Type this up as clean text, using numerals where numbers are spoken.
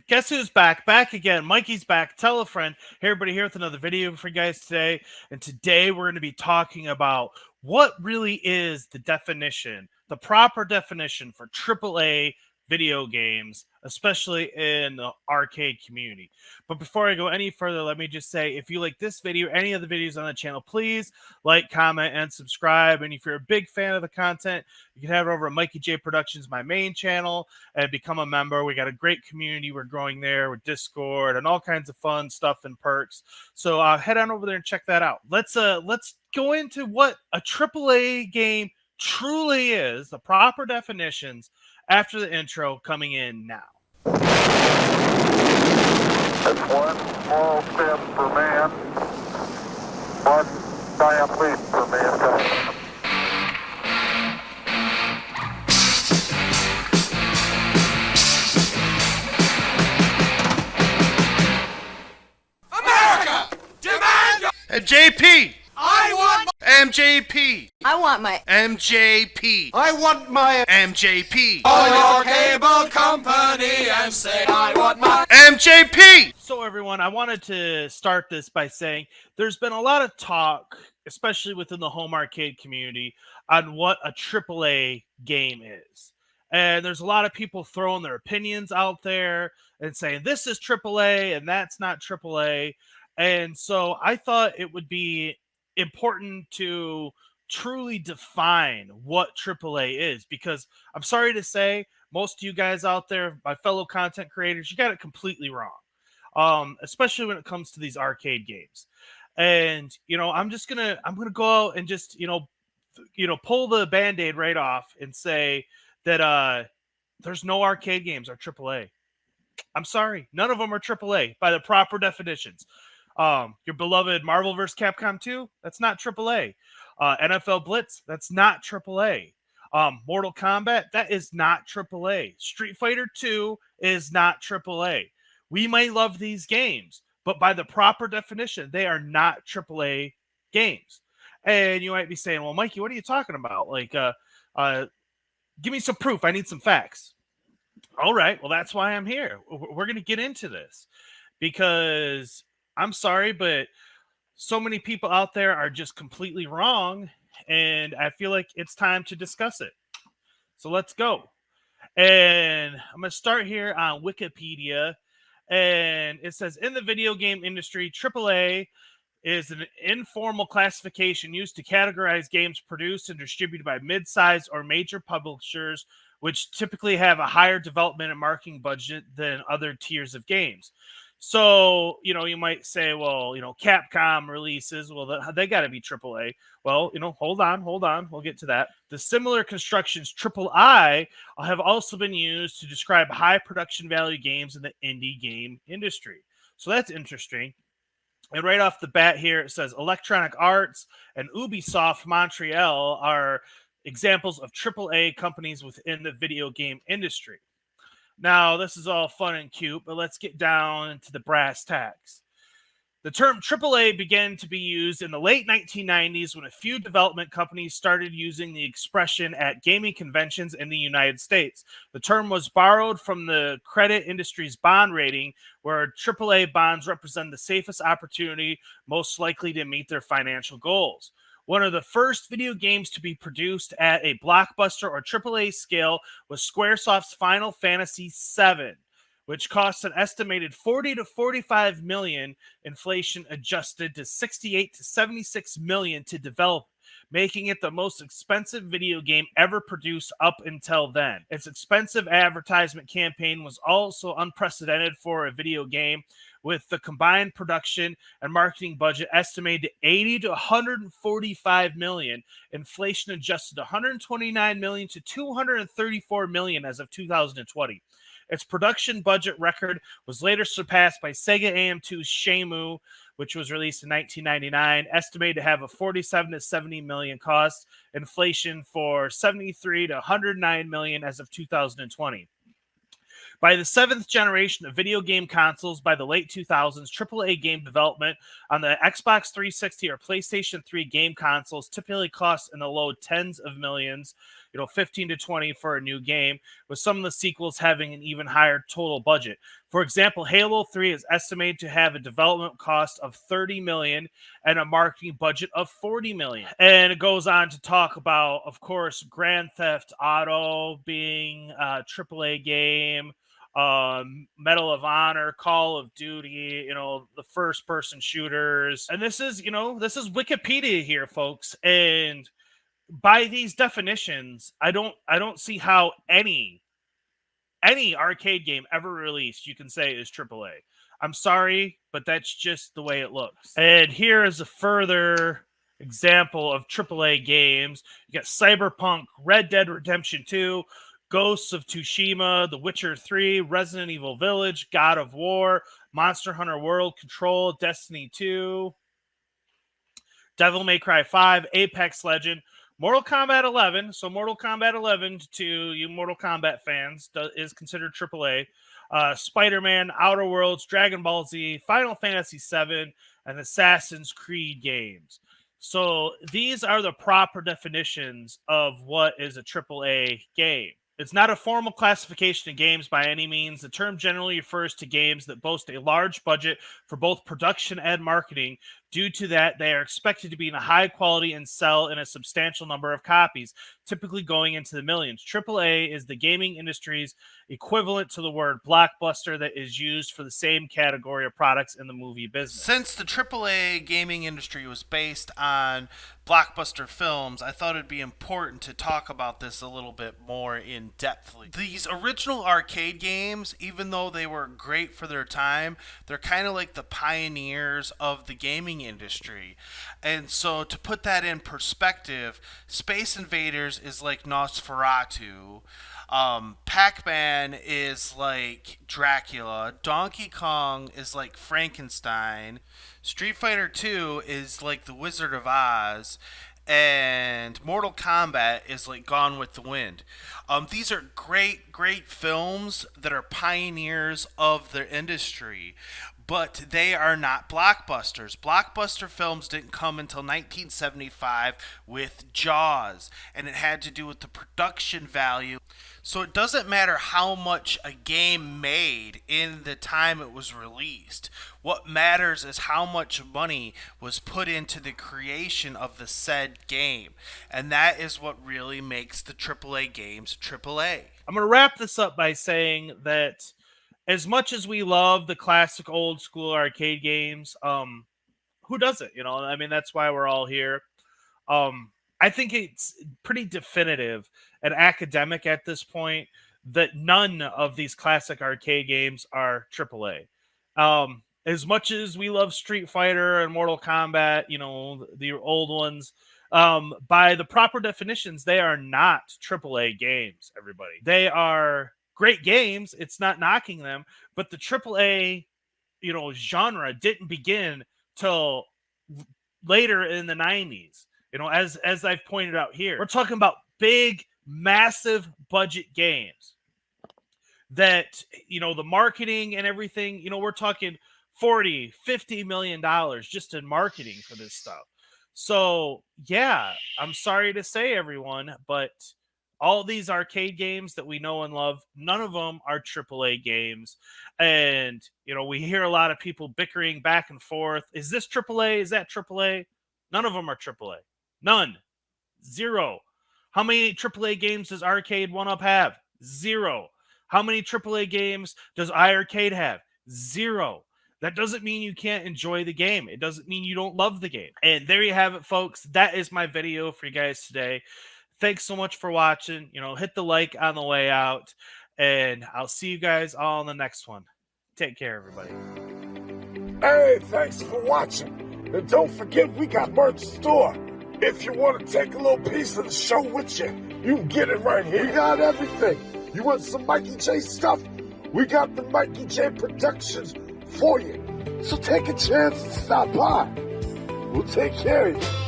Guess who's back? Back again. Mikey's back. Tell a friend. Hey, everybody, here with another video for you guys today. And today we're going to be talking about what really is the definition, the proper definition for AAA video games, especially in the arcade community. But before I go any further, let me just say, if you like this video, any of the videos on the channel, please like, comment, and subscribe. And if you're a big fan of the content, you can head over to Mikey J Productions, my main channel, and become a member. We got a great community. We're growing there with Discord and all kinds of fun stuff and perks. So head on over there and check that out. Let's go into what a AAA game truly is, the proper definitions after the intro coming in now. It's one small step for man, one giant leap for mankind. JP! I want MJP! I want my MJP! I want my MJP! Call your cable company and say I want my MJP! So everyone, I wanted to start this by saying there's been a lot of talk, especially within the home arcade community, on what a AAA game is. And there's a lot of people throwing their opinions out there and saying this is AAA and that's not AAA. And so I thought it would be important to truly define what AAA is, because I'm sorry to say, most of you guys out there, my fellow content creators, you got it completely wrong, especially when it comes to these arcade games. And, I'm going to go out and just, pull the Band-Aid right off and say that there's no arcade games are AAA. I'm sorry. None of them are AAA by the proper definitions. Your beloved Marvel vs. Capcom 2, that's not AAA. NFL Blitz, that's not AAA. Mortal Kombat, that is not AAA. Street Fighter 2 is not AAA. We may love these games, but by the proper definition, they are not AAA games. And you might be saying, well, Mikey, what are you talking about? Like, give me some proof. I need some facts. All right, well, that's why I'm here. We're going to get into this because I'm sorry, but so many people out there are just completely wrong, and I feel like it's time to discuss it. So let's go. And I'm going to start here on Wikipedia, and it says, in the video game industry, AAA is an informal classification used to categorize games produced and distributed by mid-sized or major publishers, which typically have a higher development and marketing budget than other tiers of games. So, you might say, well, Capcom releases, well, they got to be AAA. Well, hold on. We'll get to that. The similar constructions AAA have also been used to describe high production value games in the indie game industry. So that's interesting. And right off the bat here, it says Electronic Arts and Ubisoft Montreal are examples of AAA companies within the video game industry. Now, this is all fun and cute, but let's get down to the brass tacks. The term AAA began to be used in the late 1990s when a few development companies started using the expression at gaming conventions in the United States. The term was borrowed from the credit industry's bond rating, where AAA bonds represent the safest opportunity most likely to meet their financial goals. One of the first video games to be produced at a blockbuster or AAA scale was Squaresoft's Final Fantasy VII, which cost an estimated 40 to 45 million, inflation adjusted to 68 to 76 million to develop, making it the most expensive video game ever produced up until then. Its expensive advertisement campaign was also unprecedented for a video game, with the combined production and marketing budget estimated to 80 to 145 million, inflation adjusted 129 million to 234 million as of 2020. Its production budget record was later surpassed by Sega AM2's Shenmue, which was released in 1999, estimated to have a 47 to 70 million cost, inflation for 73 to 109 million as of 2020. By the seventh generation of video game consoles by the late 2000s, AAA game development on the Xbox 360 or PlayStation 3 game consoles typically costs in the low tens of millions. 15 to 20 for a new game, with some of the sequels having an even higher total budget. For example, Halo 3 is estimated to have a development cost of $30 million and a marketing budget of $40 million. And it goes on to talk about, of course, Grand Theft Auto being a AAA game, Medal of Honor, Call of Duty, the first person shooters. And this is Wikipedia here, folks. And by these definitions, I don't see how any arcade game ever released you can say is AAA. I'm sorry, but that's just the way it looks. And here is a further example of AAA games. You got Cyberpunk, Red Dead Redemption 2, Ghosts of Tsushima, The Witcher 3, Resident Evil Village, God of War, Monster Hunter World, Control, Destiny 2, Devil May Cry 5, Apex Legend, Mortal Kombat 11. So Mortal Kombat 11, to you Mortal Kombat fans, is considered AAA. Spider-Man, Outer Worlds, Dragon Ball Z, Final Fantasy 7, and Assassin's Creed games. So these are the proper definitions of what is a AAA game. It's not a formal classification of games by any means. The term generally refers to games that boast a large budget for both production and marketing. Due to that, they are expected to be in a high quality and sell in a substantial number of copies, typically going into the millions. AAA is the gaming industry's equivalent to the word blockbuster that is used for the same category of products in the movie business. Since the AAA gaming industry was based on blockbuster films, I thought it'd be important to talk about this a little bit more in depthly. These original arcade games, even though they were great for their time, they're kind of like the pioneers of the gaming industry. And so to put that in perspective, Space Invaders is like Nosferatu. Pac-Man is like Dracula. Donkey Kong is like Frankenstein. Street Fighter 2 is like the Wizard of Oz. And Mortal Kombat is like Gone with the Wind. These are great films that are pioneers of their industry, but they are not blockbusters. Blockbuster films didn't come until 1975 with Jaws, and it had to do with the production value. So it doesn't matter how much a game made in the time it was released. What matters is how much money was put into the creation of the said game. And that is what really makes the AAA games AAA. I'm going to wrap this up by saying that as much as we love the classic old school arcade games, who doesn't? That's why we're all here. I think it's pretty definitive and academic at this point that none of these classic arcade games are AAA. As much as we love Street Fighter and Mortal Kombat, the old ones, by the proper definitions, they are not AAA games, everybody. They are great games. It's not knocking them, but the AAA, genre didn't begin till later in the 90s. As I've pointed out here, we're talking about big, massive budget games that, the marketing and everything, we're talking $40-50 million just in marketing for this stuff. So yeah, I'm sorry to say, everyone, but all these arcade games that we know and love, none of them are AAA games. And, we hear a lot of people bickering back and forth. Is this AAA? Is that AAA? None of them are AAA. None. Zero. How many AAA games does Arcade1up have? Zero. How many AAA games does iiRcade have? Zero. That doesn't mean you can't enjoy the game. It doesn't mean you don't love the game. And there you have it, folks. That is my video for you guys today. Thanks so much for watching. Hit the like on the way out. And I'll see you guys all in the next one. Take care, everybody. Hey, thanks for watching. And don't forget, we got merch store. If you want to take a little piece of the show with you, you can get it right here. We got everything. You want some Mikey J stuff? We got the Mikey J Productions for you. So take a chance and stop by. We'll take care of you.